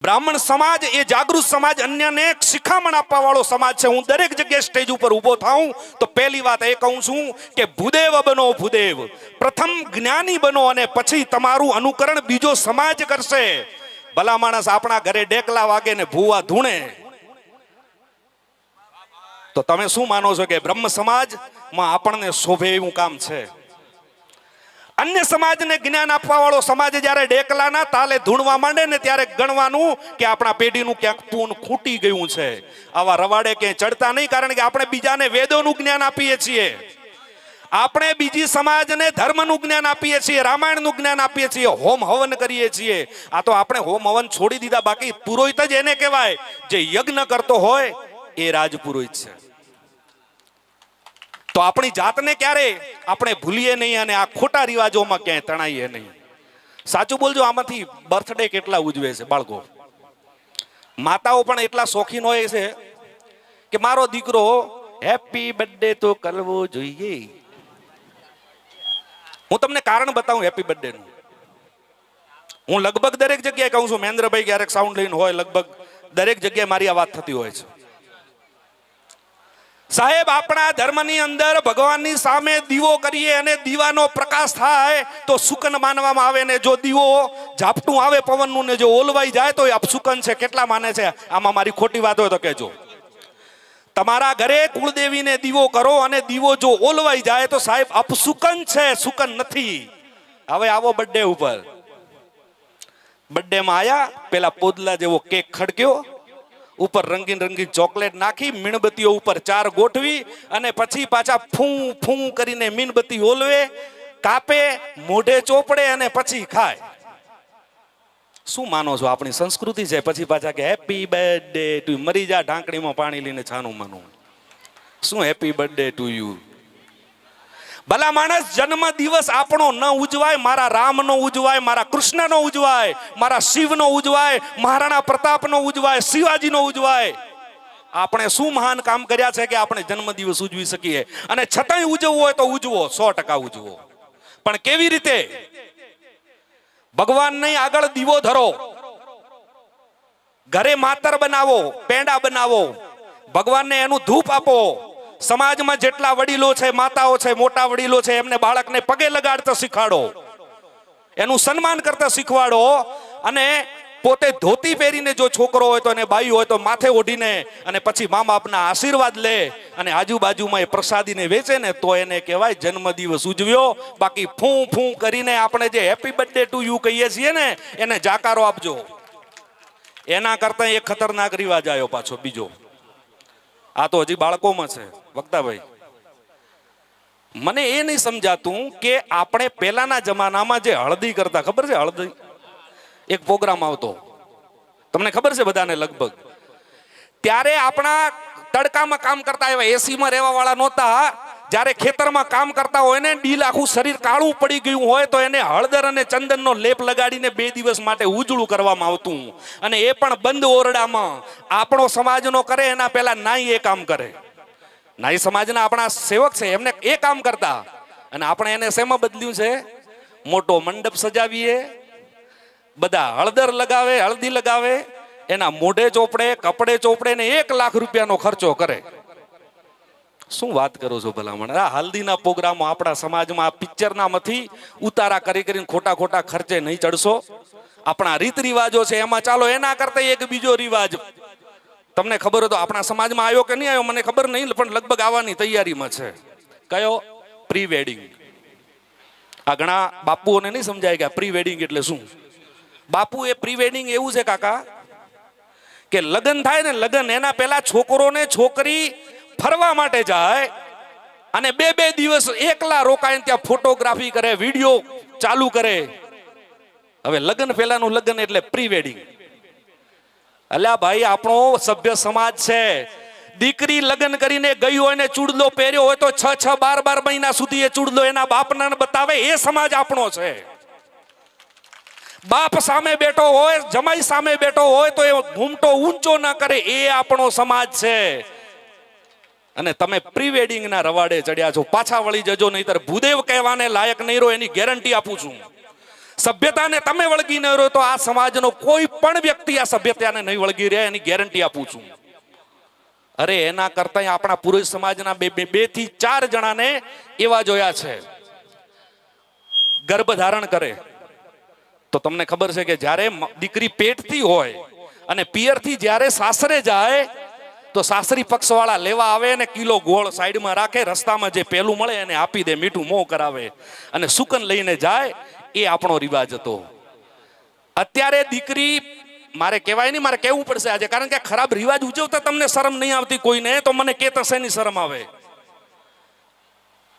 બ્રાહ્મણ સમાજ એ જાગૃત સમાજ, અન્યને શિખામણ આપવા વાળો સમાજ છે. હું દરેક જગ્યાએ સ્ટેજ ઉપર ઊભો થાઉં તો પહેલી વાત એ કહું છું કે ભૂદેવ બનો, ભૂદેવ. પ્રથમ જ્ઞાની બનો અને પછી તમારું અનુકરણ બીજો સમાજ કરશે. ભલા માણસ આપણા ઘરે ડેકલા વાગે ને ભૂવા ધૂણે તો તમે શું માનો છો કે બ્રહ્મ સમાજમાં આપણને શોભે એવું કામ છે? અન્ય સમાજને જ્ઞાન આપવા વાળો સમાજ જ્યારે ડેકલાના તાલે ધૂણવા માંડે ને ત્યારે ગણવાનું કે આપણા પેઢીનું ક્યાંક પૂન ખૂટી ગયું છે. આવા રવાડે ક્યાંય ચડતા નહીં, કારણ કે આપણે બીજાને વેદોનું જ્ઞાન આપીએ છીએ, આપણે બીજી સમાજને ધર્મનું જ્ઞાન આપીએ છીએ, રામાયણનું જ્ઞાન આપીએ છીએ, હોમ હવન કરીએ છીએ. આ તો આપણે હોમ હવન છોડી દીધા. બાકી પુરોહિત જ એને કહેવાય જે યજ્ઞ કરતો હોય એ રાજપુરોહિત છે. તો આપણી જાતને ક્યારે આપણે ભૂલીએ નહીં અને આ ખોટા રિવાજોમાં ક્યાંય તણાઈએ નહીં. સાચું બોલજો, આમાંથી બર્થડે કેટલા ઉજવે છે બાળકો? માતાઓ પણ એટલા શોખીન હોય છે કે મારો દીકરો હેપી બર્થડે તો કરવો જોઈએ. હું તમને કારણ બતાવું હેપી બર્થડે નું. હું લગભગ દરેક જગ્યાએ કહું છું, મહેન્દ્રભાઈ ક્યારેક સાઉન્ડ લઈને હોય, લગભગ દરેક જગ્યાએ મારી આ વાત થતી હોય છે. સાહેબ, આપણા ધર્મની અંદર ભગવાનની સામે દીવો કરીએ અને દીવાનો પ્રકાશ થાય તો સુકન માનવામાં આવે ને જો દીવો ઝાપટું આવે પવનનું ને જો ઓલવાઈ જાય તો એ અપસુકન છે. કેટલા માને છે? આમાં મારી ખોટી વાત હોય તો કહેજો. તમારા ઘરે કુળદેવીને દીવો કરો અને દીવો જો ઓલવાઈ જાય તો સાહેબ અપસુકન છે, સુકન નથી. હવે આવો બર્થડે ઉપર. બર્થડે માં આયા, પેલા પોદલા જેવો કેક ખડક્યો, ઉપર રંગીન રંગીન ચોકલેટ નાખી, મીણબત્તીઓ ઉપર 4 ગોઠવી અને પછી પાછા ફૂં ફૂં કરીને મીણબત્તી ઓલવે, કાપે, મોઢે ચોપડે અને પછી ખાય. શું માનો છો? આપણી સંસ્કૃતિ છે. પછી પાછા કે હેપી બર્થડે ટુ યુ. મરી જા ઢાંકણીમાં પાણી લઈને છાનું માનું. શું હેપી બર્થડે ટુ યુ? ભલા માણસ, જન્મ દિવસ આપણો ન ઉજવાય, મારા રામનો ઉજવાય, મારા કૃષ્ણનો ઉજવાય, મારા શિવનો ઉજવાય, મહારાણા પ્રતાપનો ઉજવાય, શિવાજીનો ઉજવાય. આપણે શું મહાન કામ કર્યા છે કે આપણે જન્મ દિવસ ઉજવી શકીએ? અને છતાંય ઉજવવો હોય તો ઉજવો, 100% ઉજવો. પણ કેવી રીતે? ભગવાનની આગળ દીવો ધરો, ઘરે માતર બનાવો, પેંડા બનાવો, ભગવાનને એનું ધૂપ આપો. સમાજમાં જેટલા વડીલો છે, માતાઓ છે, મોટા વડીલો છે, એમને બાળકને પગે લગાડતા શીખવાડો, એનું સન્માન કરતા શીખવાડો. અને પોતે ધોતી પહેરીને જો છોકરો હોય તો એને બાઈ હોય તો માથે ઓઢીને અને પછી મા બાપના આશીર્વાદ લે અને આજુબાજુમાં એ પ્રસાદીને વેચે ને તો એને કહેવાય જન્મદિવસ ઉજવ્યો. બાકી ફૂં ફૂં કરીને આપણે જે હેપી બર્થડે ટુ યુ કહીએ છીએ ને એને જાકારો આપજો. એના કરતા એક ખતરનાક રિવાજ આવ્યો પાછો બીજો. આ તો હજી બાળકોમાં છે. વક્તાભાઈ, મને એ નહીં સમજાતું કે આપણે પહેલાના જમાનામાં જે હળદી કરતા, ખબર છે? હળદી એક પ્રોગ્રામ આવતો, તમને ખબર છે બધાને લગભગ. ત્યારે આપણા તડકામાં કામ કરતા, એવા એસીમાં રહેવા વાળા નહોતા. જ્યારે ખેતરમાં કામ કરતા હોય ને, ડીલ આખું શરીર કાળું પડી ગયું હોય તો એને હળદર અને ચંદનનો લેપ લગાડીને 2 દિવસ માટે ઉજળું કરવામાં આવતું. અને એ પણ બંધ ઓરડામાં. આપણો સમાજનો કરે એના પહેલા નાઈ એ કામ કરે. નાઈ સમાજના આપણા સેવક છે, એમને એ કામ કરતા. અને આપણે એને શેમાં બદલ્યું છે? મોટો મંડપ સજાવીએ, બધા હળદર લગાવે, હળદી લગાવે, એના મોઢે ચોપડે, કપડે ચોપડે ને 1 લાખ રૂપિયાનો ખર્ચો કરે. શું વાત કરો છો ભલામણ? આ હલ્દીના પ્રોગ્રામો આપણા સમાજમાં પિક્ચરના માંથી ઉતારા કરી કરીને ખોટા ખોટા ખર્ચે નહીં ચડશો. આપણા રીત રિવાજો છે એમાં ચાલો. એના કરતા એક બીજો રિવાજ તમને ખબર હોય તો આપણા સમાજમાં આવ્યો કે નહીં આવ્યો મને ખબર નહીં, પણ લગભગ આવવાની તૈયારીમાં છે. કયો? Pre wedding. આ ઘણા બાપુઓને નહીં સમજાય કે પ્રી વેડિંગ એટલે શું. બાપુ, એ પ્રી વેડિંગ એવું છે કાકા કે લગ્ન થાય ને, લગ્ન એના પહેલા છોકરો ને છોકરી ફરવા માટે જાય અને 2 દિવસ એકલા રોકાઈને ત્યાં ફોટોગ્રાફી કરે, વિડીયો ચાલુ કરે. હવે લગ્ન પહેલાનું લગ્ન એટલે પ્રી વેડિંગ. અલ્યા ભાઈ, આપણો સભ્ય સમાજ છે. દીકરી લગ્ન કરીને ગઈ હોય ને ચૂડલો પહેર્યો હોય તો 6 12 મહિના સુધી એ ચૂડલો એના બાપને બતાવે. એ સમાજ આપણો છે. બાપ સામે બેઠો હોય, જમાઈ સામે બેઠો હોય તો એ ઘૂમટો ઊંચો ના કરે. એ આપણો સમાજ છે. અને તમે પ્રી વેડિંગ ના રવાડે ચડ્યા છો. પાછા વળી જજો, નહીતર ભૂદેવ કહેવાને લાયક નહીં રહો, એની ગેરંટી આપું છું. સભ્યતાને તમે વળગી ન રહ્યો તો આ સમાજનો કોઈ પણ વ્યક્તિ આ સભ્યતાને નહીં વળગી રહે, એની ગેરંટી આપું છું. અરે એના કરતા આપણા પુરુષ સમાજના બે થી 4 જણાને એવા જોયા છે. ગર્ભ ધારણ કરે તો તમને ખબર છે કે જ્યારે દીકરી પેટથી હોય અને પિયરથી જ્યારે સાસરે જાય તો સાસરી પક્ષવાળા લેવા આવે ને કિલો ગોળ સાઈડમાં રાખે, રસ્તામાં જે પેલું મળે એને આપી દે, મીઠું મોં કરાવે અને સુકન લઈને જાય. એ આપણો રિવાજ હતો. અત્યારે દીકરી, મારે કહેવાય નહીં, મારે કહેવું પડશે આજે, કારણ કે ખરાબ રિવાજ ઉજવતા તમને શરમ નહીં આવતી કોઈને, તો મને કે શેની શરમ આવે?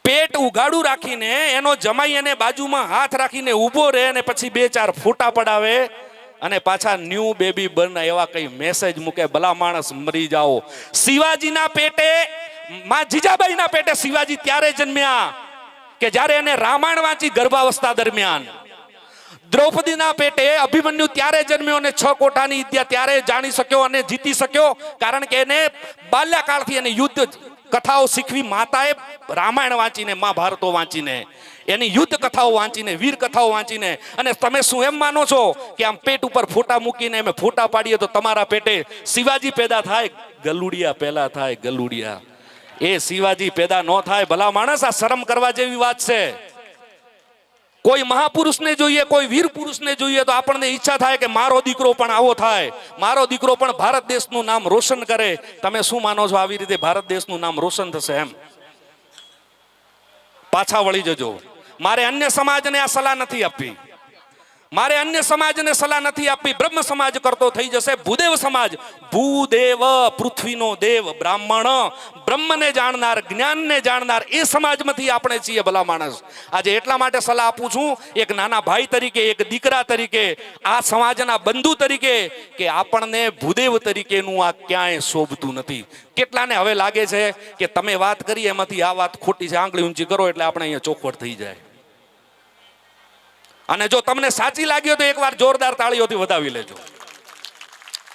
પેટ ઉગાડું રાખીને એનો જમાઈ એને બાજુમાં હાથ રાખીને ઊભો રહે અને પછી 2-4 ફોટા પડાવે અને પાછા ન્યૂ બેબી બર્ન એવા કઈ મેસેજ મૂકે, ભલા માણસ મરી જાઓ. શિવાજીના પેટે, માં જીજાબાઈના પેટે શિવાજી ત્યારે જન્મ્યા કે જ્યારે એને રામાયણ વાંચી ગર્ભાવસ્થા દરમિયાન. દ્રૌપદીના પેટે અભિમન્યુ ત્યારે જન્મ્યો અને 6 કોઠાની વિદ્યા ત્યારે જાણી શક્યો અને જીતી શક્યો, કારણ કે એને બાલ્યકાળથી એને યુદ્ધ કથાઓ શીખવી માતાએ. રામાયણ વાંચીને, મહાભારતો વાંચીને, એની યુદ્ધ કથાઓ વાંચીને, વીર કથાઓ વાંચીને. અને તમે શું એમ માનો છો કે આમ પેટ ઉપર ફોટા મૂકીને અમે ફોટા પાડીએ તો તમારા પેટે શિવાજી પેદા થાય? ગલુડિયા પેદા થાય, ગલુડિયા. એ શિવાજી પેદા ન થાય. ભલા માણસ, આ શરમ કરવા જેવી વાત છે. કોઈ મહાપુરુષને જોઈએ, કોઈ વીર પુરુષને જોઈએ તો આપણને ઈચ્છા થાય કે મારો દીકરો પણ આવો થાય, મારો દીકરો પણ ભારત દેશનું નામ રોશન કરે. તમે શું માનો છો આવી રીતે ભારત દેશનું નામ રોશન થશે? એમ પાછા વળી જજો. મારે અન્ય સમાજને આ સલાહ નથી આપવી, મારે અન્ય સમાજને સલાહ નથી આપવી. બ્રહ્મ સમાજ કરતો થઈ જશે. ભૂદેવ સમાજ, ભૂદેવ પૃથ્વીનો દેવ, બ્રાહ્મણ, બ્રહ્મને જાણનાર, જ્ઞાનને જાણનાર, એ સમાજમાંથી આપણે છીએ. ભલા માણસ, આજે એટલા માટે સલાહ આપું છું, એક નાના ભાઈ તરીકે, એક દીકરા તરીકે, આ સમાજના બંધુ તરીકે, કે આપણને ભૂદેવ તરીકેનું આ ક્યાંય શોભતું નથી. કેટલાને હવે લાગે છે કે તમે વાત કરી એમાંથી આ વાત ખોટી છે, આંગળી ઊંચી કરો એટલે આપણે અહીંયા ચોખવટ થઈ જાય. અને જો તમને સાચી લાગ્યો તો એકવાર જોરદાર તાળીઓથી વધાવી લેજો.